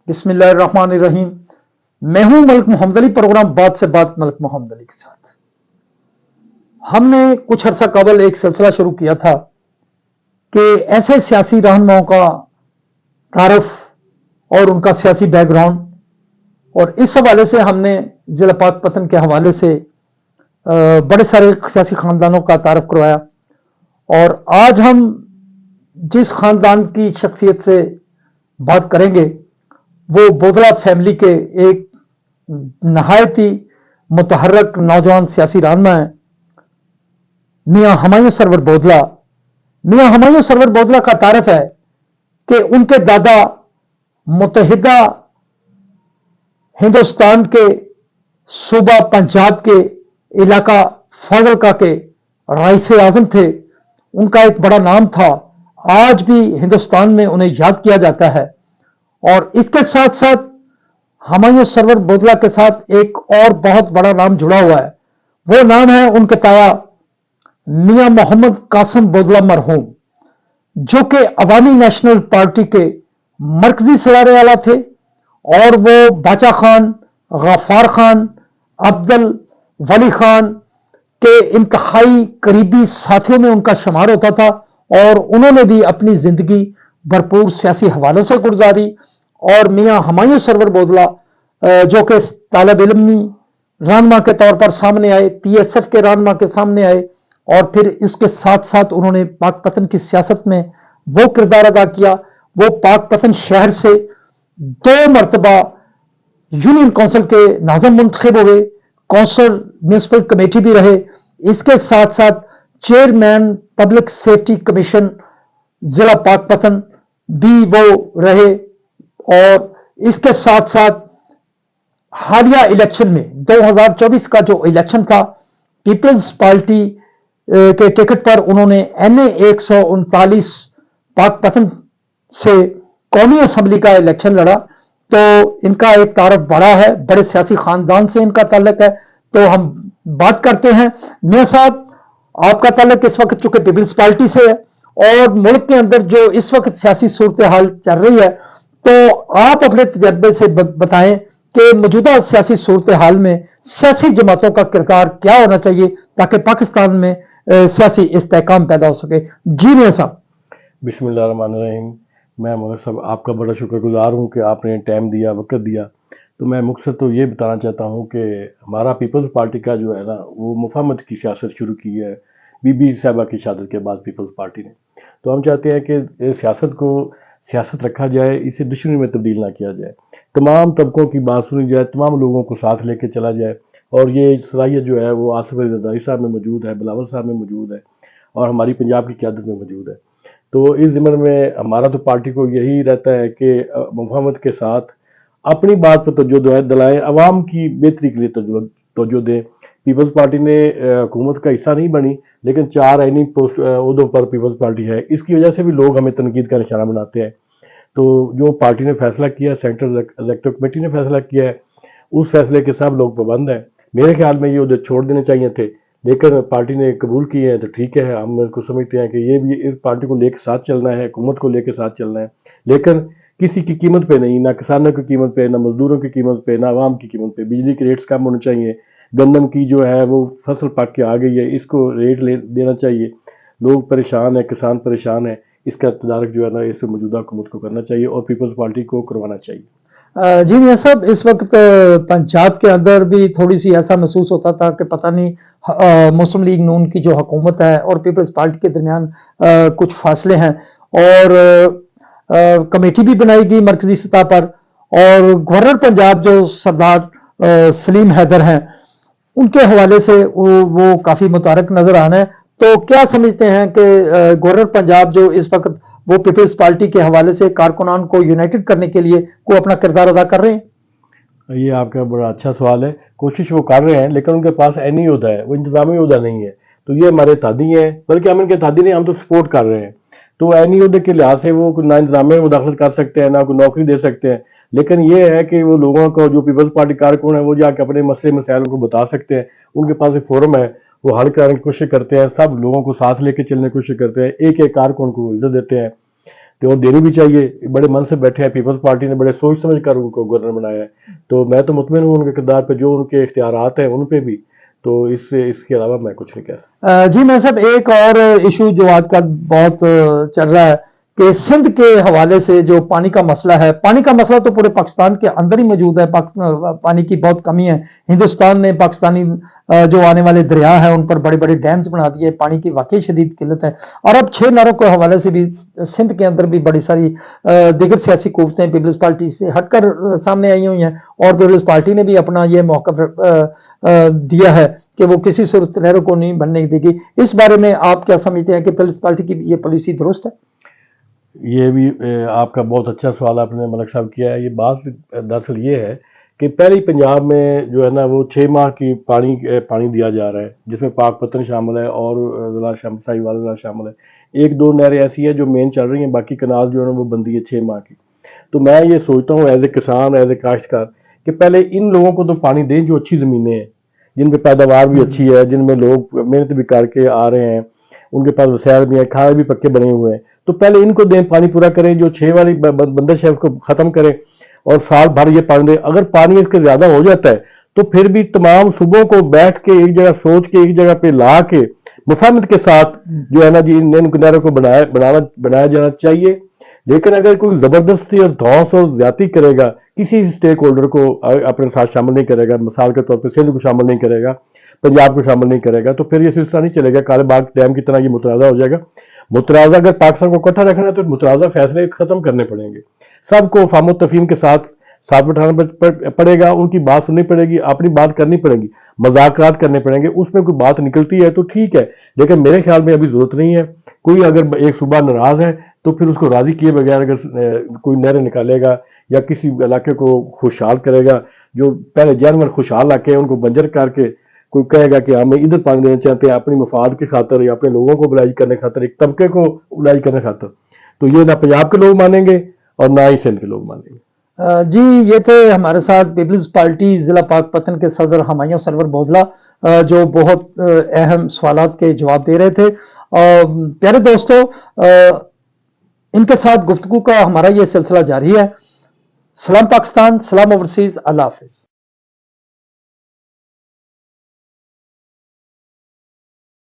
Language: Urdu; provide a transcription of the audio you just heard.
بسم اللہ الرحمن الرحیم۔ میں ہوں ملک محمد علی، پروگرام بات سے بات ملک محمد علی کے ساتھ۔ ہم نے کچھ عرصہ قبل ایک سلسلہ شروع کیا تھا کہ ایسے سیاسی رہنماؤں کا تعارف اور ان کا سیاسی بیک گراؤنڈ، اور اس حوالے سے ہم نے ضلع پاک پتن کے حوالے سے بڑے سارے سیاسی خاندانوں کا تعارف کروایا، اور آج ہم جس خاندان کی شخصیت سے بات کریں گے وہ بودلہ فیملی کے ایک نہایت ہی متحرک نوجوان سیاسی رہنما ہیں، میاں ہمایوں سرور بودلہ۔ میاں ہمایوں سرور بودلہ کا تعارف ہے کہ ان کے دادا متحدہ ہندوستان کے صوبہ پنجاب کے علاقہ فاضلکا کے رئیس اعظم تھے۔ ان کا ایک بڑا نام تھا، آج بھی ہندوستان میں انہیں یاد کیا جاتا ہے۔ اور اس کے ساتھ ساتھ ہمایوں سرور بودلہ کے ساتھ ایک اور بہت بڑا نام جڑا ہوا ہے، وہ نام ہے ان کے تایا میاں محمد قاسم بودلہ مرحوم، جو کہ عوامی نیشنل پارٹی کے مرکزی سربراہ والا تھے، اور وہ باچا خان، غفار خان، عبدل ولی خان کے انتہائی قریبی ساتھیوں میں ان کا شمار ہوتا تھا، اور انہوں نے بھی اپنی زندگی بھرپور سیاسی حوالوں سے گزاری۔ اور میاں ہمایوں سرور بودلہ جو کہ طالب علمی رہنما کے طور پر سامنے آئے، پی ایس ایف کے رہنما کے سامنے آئے، اور پھر اس کے ساتھ ساتھ انہوں نے پاک پتن کی سیاست میں وہ کردار ادا کیا۔ وہ پاک پتن شہر سے 2 مرتبہ یونین کونسل کے ناظم منتخب ہوئے، کونسل میونسپل کمیٹی بھی رہے، اس کے ساتھ ساتھ چیئرمین پبلک سیفٹی کمیشن ضلع پاک پتن بھی وہ رہے، اور اس کے ساتھ ساتھ حالیہ الیکشن میں 2024 کا جو الیکشن تھا، پیپلز پارٹی کے ٹکٹ پر انہوں نے NA 139 پاک پتن سے قومی اسمبلی کا الیکشن لڑا۔ تو ان کا ایک تعارف بڑا ہے، بڑے سیاسی خاندان سے ان کا تعلق ہے۔ تو ہم بات کرتے ہیں میاں صاحب، آپ کا تعلق اس وقت چونکہ پیپلز پارٹی سے ہے، اور ملک کے اندر جو اس وقت سیاسی صورتحال چل رہی ہے، تو آپ اپنے تجربے سے بتائیں کہ موجودہ سیاسی صورتحال میں سیاسی جماعتوں کا کردار کیا ہونا چاہیے تاکہ پاکستان میں سیاسی استحکام پیدا ہو سکے۔ جی میاں صاحب۔ بسم اللہ الرحمن الرحیم۔ میں ملک صاحب آپ کا بڑا شکر گزار ہوں کہ آپ نے ٹائم دیا، وقت دیا۔ تو میں مختصر تو یہ بتانا چاہتا ہوں کہ ہمارا پیپلز پارٹی کا جو ہے نا، وہ مفاہمت کی سیاست شروع کی ہے بی بی صاحبہ کی شہادت کے بعد پیپلز پارٹی نے۔ تو ہم چاہتے ہیں کہ سیاست کو سیاست رکھا جائے، اسے دشمنی میں تبدیل نہ کیا جائے، تمام طبقوں کی بات سنی جائے، تمام لوگوں کو ساتھ لے کے چلا جائے۔ اور یہ صلاحیت جو ہے وہ آصف علی زرداری صاحب میں موجود ہے، بلاول صاحب میں موجود ہے، اور ہماری پنجاب کی قیادت میں موجود ہے۔ تو اس ضمن میں ہمارا تو پارٹی کو یہی رہتا ہے کہ مفاہمت کے ساتھ اپنی بات پر توجہ دلائیں، عوام کی بہتری کے لیے توجہ دیں۔ پیپلز پارٹی نے حکومت کا حصہ نہیں بنی، لیکن 4 عینی عہدوں پر پیپلز پارٹی ہے، اس کی وجہ سے بھی لوگ ہمیں تنقید کا نشانہ بناتے ہیں۔ تو جو پارٹی نے فیصلہ کیا، سینٹرل ایگزیکٹو کمیٹی نے فیصلہ کیا ہے، اس فیصلے کے سب لوگ پابند ہیں۔ میرے خیال میں یہ عہدے چھوڑ دینے چاہیے تھے، لیکن پارٹی نے قبول کیے ہیں تو ٹھیک ہے۔ ہم کو سمجھتے ہیں کہ یہ بھی اس پارٹی کو لے کے ساتھ چلنا ہے، حکومت کو لے کے ساتھ چلنا ہے، لیکن کسی کی قیمت پہ نہیں، نہ کسانوں کی قیمت پہ، نہ مزدوروں کی قیمت پہ، نہ عوام کی قیمت پہ۔ بجلی کے ریٹس کم ہونے چاہیے، گندم کی جو ہے وہ فصل پک کے آ گئی ہے، اس کو ریٹ دینا چاہیے۔ لوگ پریشان ہیں، کسان پریشان ہیں، اس کا تدارک جو ہے نا اس موجودہ حکومت کو کرنا چاہیے اور پیپلز پارٹی کو کروانا چاہیے۔ جی میاں صاحب، اس وقت پنجاب کے اندر بھی تھوڑی سی ایسا محسوس ہوتا تھا کہ پتہ نہیں مسلم لیگ نون کی جو حکومت ہے اور پیپلز پارٹی کے درمیان کچھ فاصلے ہیں، اور کمیٹی بھی بنائی گئی مرکزی سطح پر، اور گورنر پنجاب جو سردار سلیم حیدر ہیں، ان کے حوالے سے وہ کافی متحرک نظر آنا ہے۔ تو کیا سمجھتے ہیں کہ گورنر پنجاب جو اس وقت وہ پیپلز پارٹی کے حوالے سے کارکنان کو یونائٹڈ کرنے کے لیے کوئی اپنا کردار ادا کر رہے ہیں؟ یہ آپ کا بڑا اچھا سوال ہے۔ کوشش وہ کر رہے ہیں، لیکن ان کے پاس عینی عہدہ ہے، وہ انتظامی عہدہ نہیں ہے۔ تو یہ ہمارے اتحادی ہیں، بلکہ ہم ان کے اتحادی نہیں، ہم تو سپورٹ کر رہے ہیں۔ تو عینی عہدے کے لحاظ سے وہ نہ انتظامیہ میں مداخلت کر سکتے ہیں، نہ کوئی نوکری دے سکتے ہیں، لیکن یہ ہے کہ وہ لوگوں کو جو پیپلز پارٹی کارکن ہیں وہ جا کے اپنے مسئلے مسائل کو بتا سکتے ہیں۔ ان کے پاس ایک فورم ہے، وہ حل کرنے کی کوشش کرتے ہیں، سب لوگوں کو ساتھ لے کے چلنے کی کوشش کرتے ہیں، ایک ایک کارکن کو عزت دیتے ہیں۔ تو اور دینی بھی چاہیے. بڑے من سے بیٹھے ہیں, پیپلز پارٹی نے بڑے سوچ سمجھ کر ان کو گورنر بنایا ہے, تو میں تو مطمئن ہوں ان کے کردار پہ, جو ان کے اختیارات ہیں ان پہ بھی. تو اس کے علاوہ میں کچھ نہیں کہہ سکتا. جی میں صاحب ایک اور ایشو جو آج کل بہت چل رہا ہے کہ سندھ کے حوالے سے جو پانی کا مسئلہ ہے, پانی کا مسئلہ تو پورے پاکستان کے اندر ہی موجود ہے, پانی کی بہت کمی ہے. ہندوستان نے پاکستانی جو آنے والے دریا ہیں ان پر بڑے بڑے ڈیمز بنا دیے, پانی کی واقعی شدید قلت ہے. اور اب 6 نہروں کے حوالے سے بھی سندھ کے اندر بھی بڑی ساری دیگر سیاسی قوتیں پیپلز پارٹی سے ہٹ کر سامنے آئی ہوئی ہیں, اور پیپلز پارٹی نے بھی اپنا یہ موقف دیا ہے کہ وہ کسی صورت نہروں کو نہیں بننے دے گی. اس بارے میں آپ کیا سمجھتے ہیں کہ پیپلز پارٹی کی یہ پالیسی درست ہے؟ یہ بھی آپ کا بہت اچھا سوال آپ نے ملک صاحب کیا ہے. یہ بات دراصل یہ ہے کہ پہلے پنجاب میں جو ہے نا وہ 6 ماہ کی پانی دیا جا رہا ہے, جس میں پاک پتن شامل ہے اور ضلع ساہیوال ضلع شامل ہے. 1-2 نہریں ایسی ہیں جو مین چل رہی ہیں, باقی کنال جو ہے نا وہ بندی ہے 6 ماہ کی. تو میں یہ سوچتا ہوں ایز اے کسان, ایز اے کاشتکار, کہ پہلے ان لوگوں کو تو پانی دیں جو اچھی زمینیں ہیں, جن پہ پیداوار بھی اچھی ہے, جن میں لوگ محنت بھی کر کے آ رہے ہیں, ان کے پاس وسائل بھی ہیں, کھانے بھی پکے بنے ہوئے ہیں. تو پہلے ان کو دیں, پانی پورا کریں. جو 6 والی بندش ہے اس کو ختم کریں اور سال بھر یہ پانی دیں. اگر پانی اس کے زیادہ ہو جاتا ہے تو پھر بھی تمام صوبوں کو بیٹھ کے ایک جگہ سوچ کے ایک جگہ پہ لا کے مفاہمت کے ساتھ جو ہے نا جی ان کناروں کو بنایا جانا چاہیے. لیکن اگر کوئی زبردستی اور دھوس اور زیادتی کرے گا, کسی سٹیک ہولڈر کو اپنے ساتھ شامل نہیں کرے گا, مثال کے طور پہ سندھ کو شامل نہیں کرے گا, پنجاب کو شامل نہیں کرے گا, تو پھر یہ سلسلہ نہیں چلے گا. کالے باغ ڈیم کی طرح یہ متنازع ہو جائے گا. متنازع اگر پاکستان کو اکٹھا رکھنا ہے تو متنازع فیصلے ختم کرنے پڑیں گے. سب کو فہم و تفہیم کے ساتھ بٹھانا پڑے گا, ان کی بات سننی پڑے گی, اپنی بات کرنی پڑے گی, مذاکرات کرنے پڑیں گے. اس میں کوئی بات نکلتی ہے تو ٹھیک ہے, لیکن میرے خیال میں ابھی ضرورت نہیں ہے. کوئی اگر ایک صوبہ ناراض ہے تو پھر اس کو راضی کیے بغیر اگر کوئی نہریں نکالے گا یا کسی علاقے کو خوشحال کرے گا, جو پہلے جانور خوشحال علاقے ہیں ان کو بنجر کر کے کوئی کہے گا کہ ہمیں ادھر پانی دینا چاہتے ہیں اپنی مفاد کی خاطر یا اپنے لوگوں کو بلائج کرنے خاطر, ایک طبقے کو بلائج کرنے خاطر, تو یہ نہ پنجاب کے لوگ مانیں گے اور نہ ہی سندھ کے لوگ مانیں گے. جی یہ تھے ہمارے ساتھ پیپلز پارٹی ضلع پاک پتن کے صدر ہمایوں سرور بوزلہ, جو بہت اہم سوالات کے جواب دے رہے تھے. پیارے دوستو, ان کے ساتھ گفتگو کا ہمارا یہ سلسلہ جاری ہے. سلام پاکستان, سلام اوورسیز, اللہ حافظ.